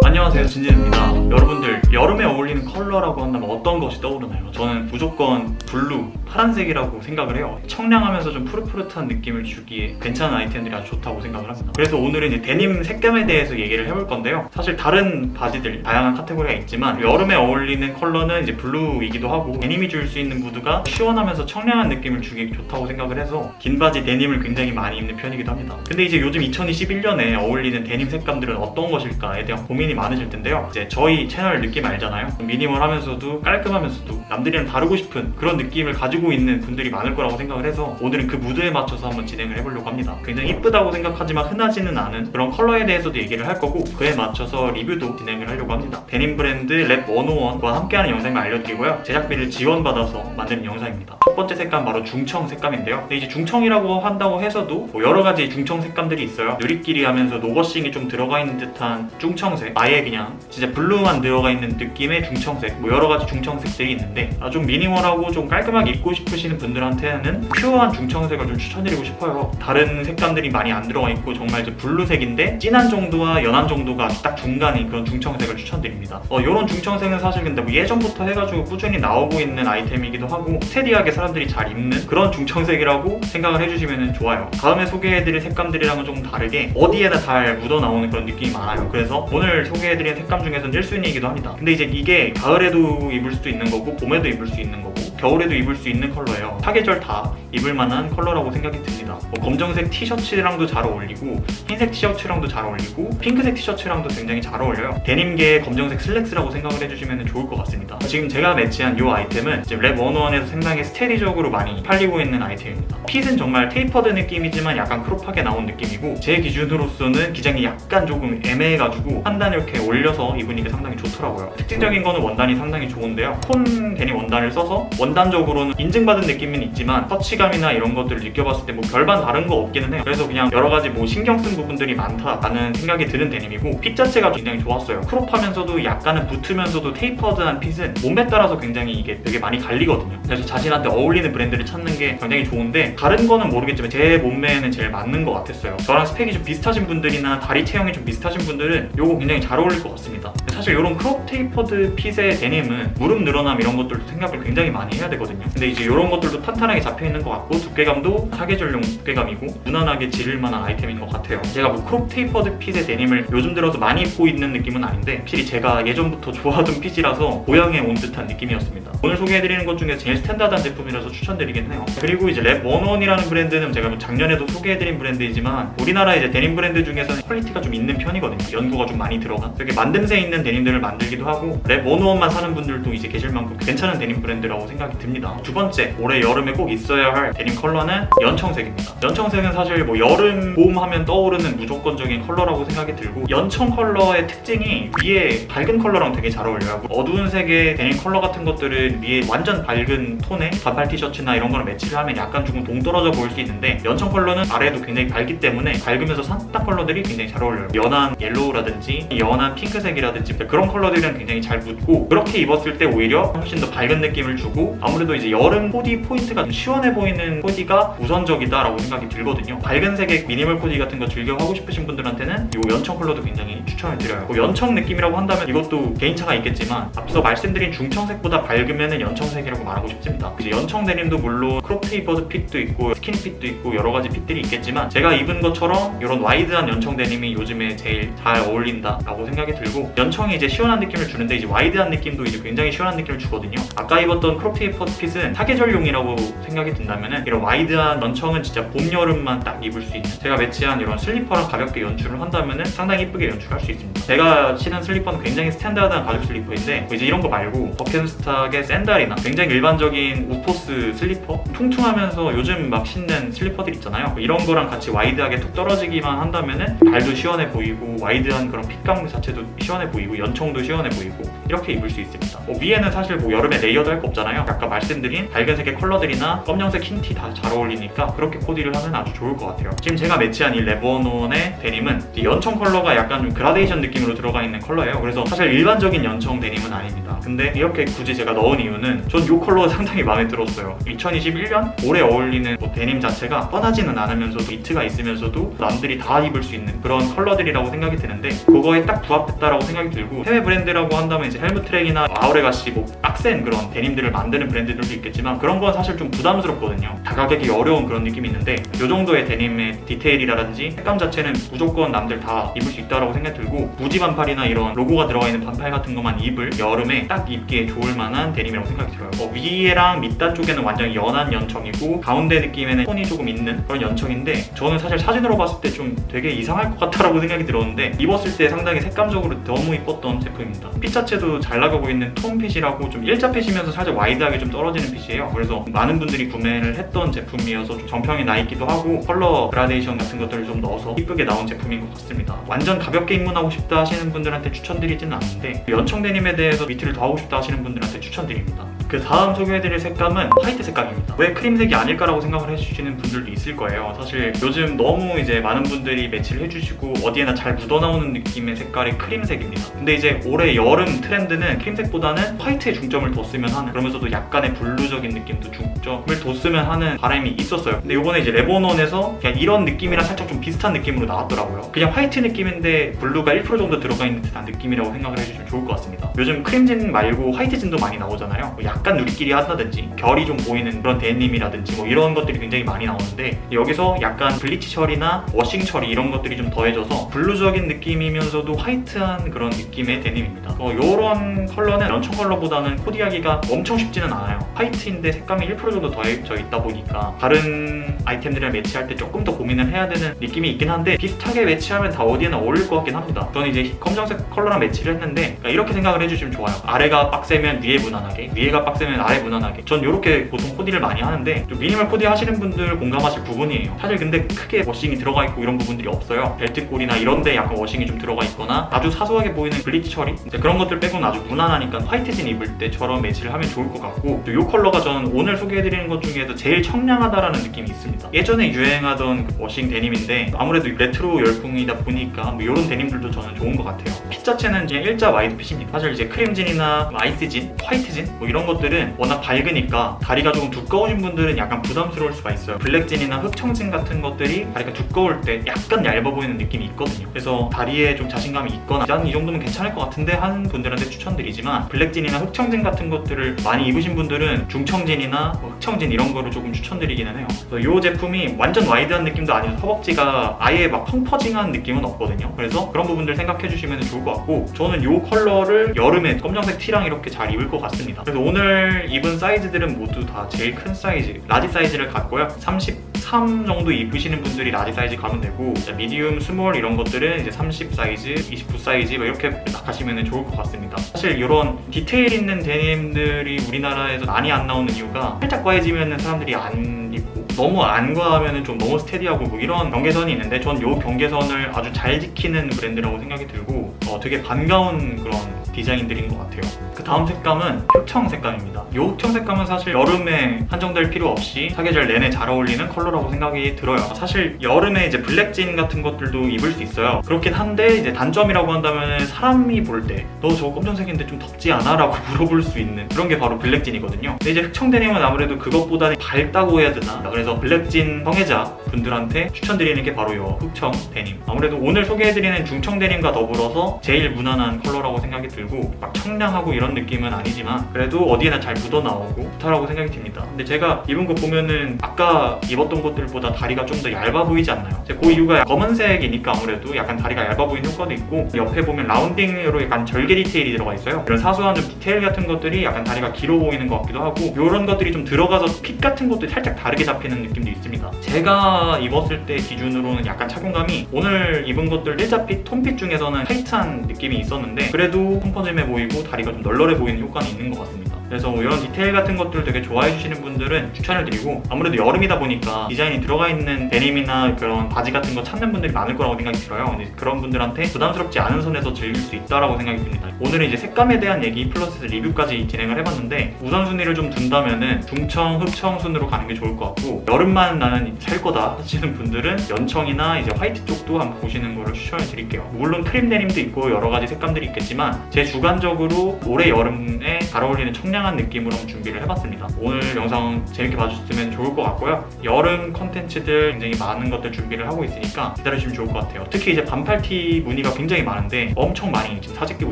안녕하세요, 진진입니다. 여러분들 여름에 어울리는 컬러라고 한다면 어떤 것이 떠오르나요? 저는 무조건 블루, 파란색이라고 생각을 해요. 청량하면서 좀 푸릇푸릇한 느낌을 주기에 괜찮은 아이템들이 아주 좋다고 생각을 합니다. 그래서 오늘은 이제 데님 색감에 대해서 얘기를 해볼 건데요. 사실 다른 바지들 다양한 카테고리가 있지만 여름에 어울리는 컬러는 이제 블루이기도 하고 데님이 줄 수 있는 무드가 시원하면서 청량한 느낌을 주기 좋다고 생각을 해서 긴 바지 데님을 굉장히 많이 입는 편이기도 합니다. 근데 이제 요즘 2021년에 어울리는 데님 색감들은 어떤 것일까에 대한 고민이 많으실 텐데요. 이제 저희 채널 느낌 알잖아요. 미니멀하면서도 깔끔하면서도 남들이랑 다르고 싶은 그런 느낌을 가지고 있는 분들이 많을 거라고 생각을 해서 오늘은 그 무드에 맞춰서 한번 진행을 해보려고 합니다. 굉장히 이쁘다고 생각하지만 흔하지는 않은 그런 컬러에 대해서도 얘기를 할 거고 그에 맞춰서 리뷰도 진행을 하려고 합니다. 데님 브랜드 랩101과 함께하는 영상을 알려드리고요. 제작비를 지원받아서 만드는 영상입니다. 첫 번째 색감 바로 중청 색감인데요. 근데 이제 중청이라고 한다고 해서도 뭐 여러 가지 중청 색감들이 있어요. 누리끼리 하면서 노거싱이 좀 들어가 있는 듯한 중청색, 아예 그냥 진짜 블루만 들어가 있는 느낌의 중청색, 뭐 여러 가지 중청색들이 있는데 좀 미니멀하고 좀 깔끔하게 입고 싶으시는 분들한테는 퓨어한 중청색을 좀 추천드리고 싶어요. 다른 색감들이 많이 안 들어가 있고 정말 이제 블루색인데 진한 정도와 연한 정도가 딱 중간인 그런 중청색을 추천드립니다. 이런 중청색은 사실 근데 뭐 예전부터 해가지고 꾸준히 나오고 있는 아이템이기도 하고 스테디하게 사람들이 잘 입는 그런 중청색이라고 생각을 해주시면 좋아요. 다음에 소개해드릴 색감들이랑은 조금 다르게 어디에나 잘 묻어나오는 그런 느낌이 많아요. 그래서 오늘 소개해드린 색감 중에서는 1순위이기도 합니다. 근데 이제 이게 가을에도 입을 수도 있는 거고 봄에도 입을 수 있는 거고 겨울에도 입을 수 있는 컬러예요. 사계절 다 입을 만한 컬러라고 생각이 듭니다. 검정색 티셔츠랑도 잘 어울리고 흰색 티셔츠랑도 잘 어울리고 핑크색 티셔츠랑도 굉장히 잘 어울려요. 데님계의 검정색 슬랙스라고 생각을 해주시면 좋을 것 같습니다. 지금 제가 매치한 이 아이템은 지금 랩101에서 상당히 스테디적으로 많이 팔리고 있는 아이템입니다. 핏은 정말 테이퍼드 느낌이지만 약간 크롭하게 나온 느낌이고 제 기준으로서는 기장이 약간 조금 애매해가지고 한 단 이렇게 올려서 입으니까 상당히 좋더라고요. 특징적인 거는 원단이 상당히 좋은데요. 콘 데님 원단을 써서 원단적으로는 인증받은 느낌은 있지만 터치감이나 이런 것들을 느껴봤을 때 뭐 별반 다른 거 없기는 해요. 그래서 그냥 여러 가지 뭐 신경 쓴 부분들이 많다라는 생각이 드는 데님이고 핏 자체가 굉장히 좋았어요. 크롭하면서도 약간은 붙으면서도 테이퍼드한 핏은 몸에 따라서 굉장히 이게 되게 많이 갈리거든요. 그래서 자신한테 어울리는 브랜드를 찾는 게 굉장히 좋은데 다른 거는 모르겠지만 제 몸매에는 제일 맞는 것 같았어요. 저랑 스펙이 좀 비슷하신 분들이나 다리 체형이 좀 비슷하신 분들은 요거 굉장히 잘 어울릴 것 같습니다. 사실 이런 크롭 테이퍼드 핏의 데님은 무릎 늘어남 이런 것들도 생각을 굉장히 많이 해야 되거든요. 근데 이제 이런 것들도 탄탄하게 잡혀있는 것 같고 두께감도 사계절용 두께감이고 무난하게 지를 만한 아이템인 것 같아요. 제가 뭐 크롭 테이퍼드 핏의 데님을 요즘 들어서 많이 입고 있는 느낌은 아닌데 확실히 제가 예전부터 좋아하던 핏이라서 고향에 온 듯한 느낌이었습니다. 오늘 소개해드리는 것 중에 제일 스탠다드한 제품이라서 추천드리긴 해요. 그리고 이제 랩101이라는 브랜드는 제가 뭐 작년에도 소개해드린 브랜드이지만 우리나라 이제 데님 브랜드 중에서는 퀄리티가 좀 있는 편이거든요. 연구가 좀 많이 들어간 되게 만듦새 있는 데님들을 만들기도 하고 랩101만 사는 분들도 이제 계실 만큼 괜찮은 데님 브랜드라고 생각이 듭니다. 두 번째, 올해 여름에 꼭 있어야 할 데님 컬러는 연청색입니다. 연청색은 사실 뭐 여름 봄 하면 떠오르는 무조건적인 컬러라고 생각이 들고 연청 컬러의 특징이 위에 밝은 컬러랑 되게 잘 어울려요. 어두운 색의 데님 컬러 같은 것들은 위에 완전 밝은 톤의 반팔 티셔츠나 이런 거랑 매치를 하면 약간 조금 동떨어져 보일 수 있는데 연청 컬러는 아래도 굉장히 밝기 때문에 밝으면서 산뜻한 컬러들이 굉장히 잘 어울려요. 연한 옐로우라든지 연한 핑크색이라든지 그런 컬러들은 굉장히 잘 묻고 그렇게 입었을 때 오히려 훨씬 더 밝은 느낌을 주고 아무래도 이제 여름 코디 포인트가 좀 시원해 보이는 코디가 우선적이다라고 생각이 들거든요. 밝은 색의 미니멀 코디 같은 거 즐겨 하고 싶으신 분들한테는 이 연청 컬러도 굉장히 추천을 드려요. 연청 느낌이라고 한다면 이것도 개인차가 있겠지만 앞서 말씀드린 중청색보다 밝으면 연청색이라고 말하고 싶습니다. 이제 연청 데님도 물론 크롭 테이퍼드 핏도 있고 스킨 핏도 있고 여러 가지 핏들이 있겠지만 제가 입은 것처럼 이런 와이드한 연청 데님이 요즘에 제일 잘 어울린다라고 생각이 들고 연청이 이제 시원한 느낌을 주는데 이제 와이드한 느낌도 이제 굉장히 시원한 느낌을 주거든요. 아까 입었던 크롭 테이퍼드 핏은 사계절용이라고 생각이 든다면은 이런 와이드한 연청은 진짜 봄 여름만 딱 입을 수 있는 제가 매치한 이런 슬리퍼랑 가볍게 연출을 한다면은 상당히 이쁘게 연출할 수 있습니다. 제가 신은 슬리퍼는 굉장히 스탠다드한 가죽 슬리퍼인데 이제 이런 거 말고 버켄스탁의 샌들이나 굉장히 일반적인 우포스 슬리퍼 퉁퉁하면서 요즘 막 신는 슬리퍼들 있잖아요. 이런 거랑 같이 와이드하게 툭 떨어지기만 한다면은 발도 시원해 보이고 와이드한 그런 핏감 자체도 시원해 보이고 연청도 시원해 보이고 이렇게 입을 수 있습니다. 위에는 사실 여름에 레이어드 할 거 없잖아요. 아까 말씀드린 밝은색의 컬러들이나 검정색 흰 티 다 잘 어울리니까 그렇게 코디를 하면 아주 좋을 것 같아요. 지금 제가 매치한 이 레버논의 데님은 연청 컬러가 약간 좀 그라데이션 느낌으로 들어가 있는 컬러예요. 그래서 사실 일반적인 연청 데님은 아닙니다. 근데 이렇게 굳이 제가 넣은 이유는 전 이 컬러가 상당히 마음에 들었어요. 2021년 올해 어울리는 데님 자체가 뻔하지는 않으면서도 니트가 있으면서도 남들이 다 입을 수 있는 그런 컬러들이라고 생각이 드는데 그거에 딱 부합했다라고 생각이 들고, 해외 브랜드라고 한다면 이제 헬무트랙이나 아우레가시 빡센 그런 데님들을 만드는 브랜드들도 있겠지만 그런 건 사실 좀 부담스럽거든요. 다가가기 어려운 그런 느낌이 있는데 이 정도의 데님의 디테일이라든지 색감 자체는 무조건 남들 다 입을 수 있다라고 생각이 들고, 무지 반팔이나 이런 로고가 들어가 있는 반팔 같은 것만 입을 여름에 딱 입기에 좋을 만한 데님이라고 생각이 들어요. 위에랑 밑단 쪽에는 완전히 연한 연청이고 가운데 느낌에는 톤이 조금 있는 그런 연청인데, 저는 사실 사진으로 봤을 때 좀 되게 이상할 것 같다라고 생각이 들었는데 입었을 때 상당히 색감적으로 너무 이뻤던 제품입니다. 핏 자체도 잘 나가고 있는 톤 핏이라고 좀 일자 핏이면서 살짝 와이드하게 좀 떨어지는 핏이에요. 그래서 많은 분들이 구매를 했던 제품이어서 좀 정평이 나 있기도 하고 컬러 그라데이션 같은 것들을 좀 넣어서 이쁘게 나온 제품인 것 같습니다. 완전 가볍게 입문하고 싶다 하시는 분들한테 추천드리지는 않는데 연청 데님에 대해서 위트를 더 하고 싶다 하시는 분들한테 추천드립니다. 그 다음 소개해드릴 색감은 화이트 색감입니다. 왜 크림색이 아닐까라고 생각을 해주시는 분들도 있을 거예요. 사실 요즘 너무 이제 많은 분들이 매치를 해주시고 어디에나 잘 묻어나오는 느낌의 색깔이 크림색입니다. 근데 이제 올해 여름 트렌드는 크림색보다는 화이트에 중점을 뒀으면 하는, 그러면서도 약간의 블루적인 느낌도 중점을 뒀으면 하는 바람이 있었어요. 근데 이번에 이제 레버논에서 그냥 이런 느낌이랑 살짝 좀 비슷한 느낌으로 나왔더라고요. 그냥 화이트 느낌인데 블루가 1% 정도 들어가 있는 듯한 느낌이라고 생각을 해주시면 좋을 것 같습니다. 요즘 크림진 말고 화이트진도 많이 나오잖아요. 약간 누리끼리 한다든지 결이 좀 보이는 그런 데님이라든지 이런 것들이 굉장히 많이 나오는데, 여기서 약간 블리치 처리나 워싱 처리 이런 것들이 좀 더해져서 블루적인 느낌이면서도 화이트한 그런 느낌의 데님입니다. 이런 컬러는 연청 컬러보다는 코디하기가 엄청 쉽지는 않아요. 화이트인데 색감이 1% 정도 더해져 있다 보니까 다른 아이템들이랑 매치할 때 조금 더 고민을 해야 되는 느낌이 있긴 한데 비슷하게 매치하면 다 어디에나 어울릴 것 같긴 합니다. 저는 이제 검정색 컬러랑 매치를 했는데 이렇게 생각을 해주시면 좋아요. 아래가 빡세면 위에 무난하게, 위에가 빡세면 아래 무난하게. 전 이렇게 보통 코디를 많이 하는데 좀 미니멀 코디 하시는 분들 공감하실 부분이에요. 사실 근데 크게 워싱이 들어가 있고 이런 부분들이 없어요. 벨트골이나 이런데 약간 워싱이 좀 들어가 있거나 아주 사소하게 보이는 블리치 처리 그런 것들 빼고는 아주 무난하니까 화이트진 입을 때처럼 매치를 하면 좋을 것 같고, 이 컬러가 저는 오늘 소개해드리는 것 중에서 제일 청량하다라는 느낌이 있습니다. 예전에 유행하던 워싱 데님인데 아무래도 레트로 열풍이다 보니까 이런 데님들도 저는 좋은 것 같아요. 핏 자체는 그냥 일자 와이드 핏입니다. 사실 이제 크림진이나 아이스진, 화이트진 이런 것들은 워낙 밝으니까 다리가 조금 두꺼우신 분들은 약간 부담스러울 수가 있어요. 블랙진이나 흑청진 같은 것들이 다리가 두꺼울 때 약간 얇아 보이는 느낌이 있거든요. 그래서 다리에 좀 자신감이 있거나 난 이 정도면 괜찮을 것 같은데 하는 분들한테 추천드리지만, 블랙진이나 흑청진 같은 것들을 많이 입으신 분들은 중청진이나 흑청진 이런 거를 조금 추천드리기는 해요. 그래서 이 제품이 완전 와이드한 느낌도 아니고 허벅지가 아예 막 펑퍼징한 느낌은 없거든요. 그래서 그런 부분들 생각해 주시면 좋을 것 같고, 저는 이 컬러를 여름에 검정색 티랑 이렇게 잘 입을 것 같습니다. 그래서 오늘 입은 사이즈들은 모두 다 제일 큰 사이즈, 라지 사이즈를 갖고요. 33 정도 입으시는 분들이 라지 사이즈 가면 되고, 미디움, 스몰 이런 것들은 이제 30 사이즈, 29 사이즈 이렇게 가시면 좋을 것 같습니다. 사실 이런 디테일 있는 데님들이 우리나라에서 많이 안 나오는 이유가 살짝 과해지면 사람들이 안 입고 너무 안 과하면 좀 너무 스테디하고 이런 경계선이 있는데, 전 이 경계선을 아주 잘 지키는 브랜드라고 생각이 들고 되게 반가운 그런 디자인들인 것 같아요. 그 다음 색감은 흑청 색감입니다. 이 흑청 색감은 사실 여름에 한정될 필요 없이 사계절 내내 잘 어울리는 컬러라고 생각이 들어요. 사실 여름에 이제 블랙진 같은 것들도 입을 수 있어요. 그렇긴 한데 이제 단점이라고 한다면 사람이 볼 때 너 저거 검정색인데 좀 덥지 않아? 라고 물어볼 수 있는 그런 게 바로 블랙진이거든요. 근데 이제 흑청 데님은 아무래도 그것보다는 밝다고 해야 되나? 그래서 블랙진 성애자 분들한테 추천드리는 게 바로 이 흑청 데님. 아무래도 오늘 소개해드리는 중청 데님과 더불어서 제일 무난한 컬러라고 생각이 들고 막 청량하고 이런 느낌은 아니지만 그래도 어디에나 잘 묻어나오고 좋다라고 생각이 듭니다. 근데 제가 입은 거 보면은 아까 입었던 것들보다 다리가 좀 더 얇아 보이지 않나요? 그 이유가 검은색이니까 아무래도 약간 다리가 얇아 보이는 효과도 있고, 옆에 보면 라운딩으로 약간 절개 디테일이 들어가 있어요. 이런 사소한 좀 디테일 같은 것들이 약간 다리가 길어 보이는 것 같기도 하고, 이런 것들이 좀 들어가서 핏 같은 것도 살짝 다르게 잡히는 느낌도 있습니다. 제가 입었을 때 기준으로는 약간 착용감이 오늘 입은 것들 일자핏, 톤핏 중에서는 타이트한 느낌이 있었는데 그래도 컴퍼짐해 보이고 다리가 좀 널널해 보이는 효과는 있는 것 같습니다. 그래서 뭐 이런 디테일 같은 것들을 되게 좋아해 주시는 분들은 추천을 드리고, 아무래도 여름이다 보니까 디자인이 들어가 있는 데님이나 그런 바지 같은 거 찾는 분들이 많을 거라고 생각이 들어요. 근데 그런 분들한테 부담스럽지 않은 선에서 즐길 수 있다라고 생각이 듭니다. 오늘은 이제 색감에 대한 얘기 플러스 리뷰까지 진행을 해봤는데, 우선순위를 좀 둔다면은 중청, 흑청 순으로 가는 게 좋을 것 같고, 여름만 나는 살 거다 하시는 분들은 연청이나 이제 화이트 쪽도 한번 보시는 거를 추천을 드릴게요. 물론 크림 데님도 있고 여러 가지 색감들이 있겠지만, 제 주관적으로 올해 여름에 잘 어울리는 청량한 느낌으로 한번 준비를 해봤습니다. 오늘 영상 재밌게 봐주셨으면 좋을 것 같고요. 여름 컨텐츠들 굉장히 많은 것들 준비를 하고 있으니까 기다려주시면 좋을 것 같아요. 특히 이제 반팔티 무늬가 굉장히 많은데 엄청 많이 지금 사재끼고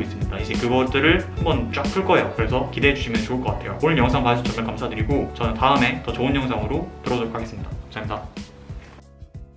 있습니다. 이제 그것들을 한번 쫙 풀 거예요. 그래서 기대해 주시면 좋을 것 같아요. 오늘 영상 봐주셔서 정말 감사드리고, 저는 다음에 더 좋은 영상으로 들어오도록 하겠습니다. 감사합니다.